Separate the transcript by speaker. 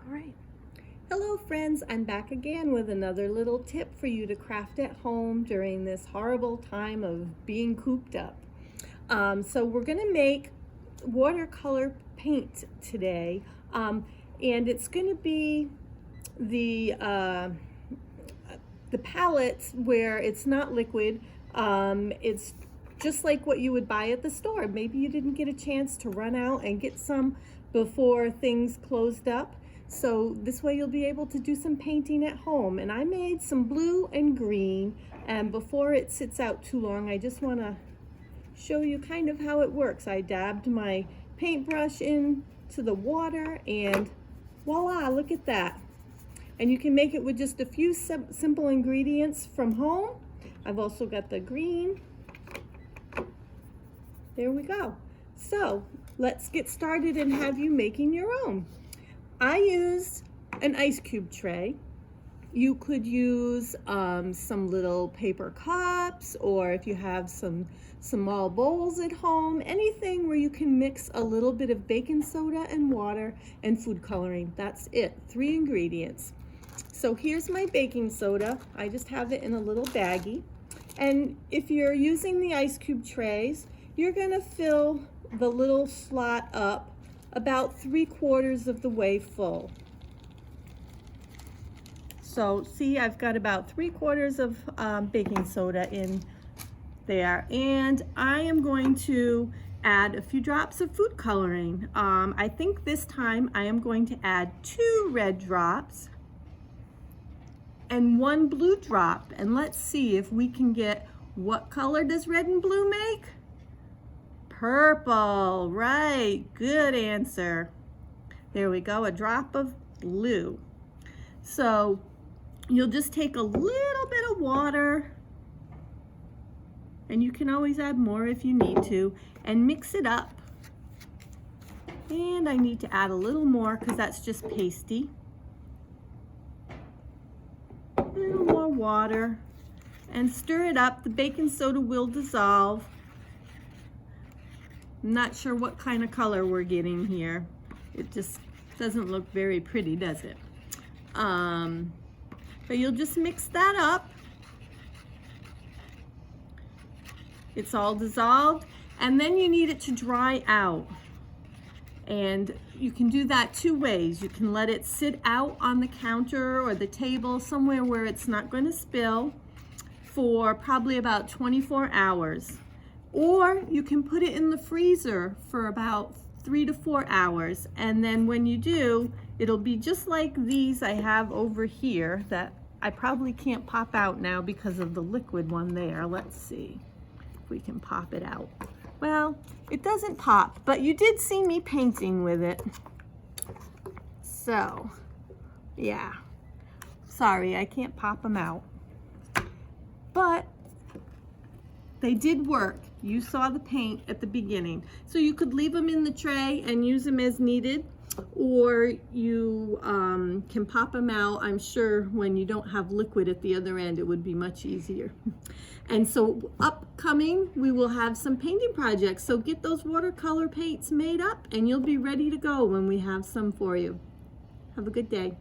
Speaker 1: All right. Hello friends, I'm back again with another little tip for you to craft at home during this horrible time of being cooped up. So we're going to make watercolor paint today, and it's going to be the palettes where it's not liquid. It's just like what you would buy at the store. Maybe you didn't get a chance to run out and get some before things closed up. So this way you'll be able to do some painting at home. And I made some blue and green, and before it sits out too long, I just want to show you kind of how it works. I dabbed my paintbrush into the water and voila, look at that. And you can make it with just a few simple ingredients from home. I've also got the green. There we go. So let's get started and have you making your own. I used an ice cube tray. You could use some little paper cups, or if you have some small bowls at home, anything where you can mix a little bit of baking soda and water and food coloring. That's it, 3 ingredients. So here's my baking soda. I just have it in a little baggie. And if you're using the ice cube trays, you're gonna fill the little slot up about 3/4 of the way full. So see, I've got about 3/4 of baking soda in there, and I am going to add a few drops of food coloring. I think this time I am going to add 2 red drops and 1 blue drop, and let's see if we can get, what color does red and blue make? Purple, right, good answer. There we go, a drop of blue. So you'll just take a little bit of water, and you can always add more if you need to, and mix it up. And I need to add a little more because that's just pasty. A little more water, and stir it up. The baking soda will dissolve. I'm not sure what kind of color we're getting here. It just doesn't look very pretty, does it? But you'll just mix that up. It's all dissolved, and then you need it to dry out. And you can do that 2 ways. You can let it sit out on the counter or the table somewhere where it's not going to spill for probably about 24 hours. Or you can put it in the freezer for about 3 to 4 hours. And then when you do, it'll be just like these I have over here that I probably can't pop out now because of the liquid one there. Let's see if we can pop it out. Well, it doesn't pop, but you did see me painting with it. So, yeah. Sorry, I can't pop them out. But they did work. You saw the paint at the beginning. So you could leave them in the tray and use them as needed, or you can pop them out. I'm sure when you don't have liquid at the other end, it would be much easier. And so upcoming, we will have some painting projects. So get those watercolor paints made up and you'll be ready to go when we have some for you. Have a good day.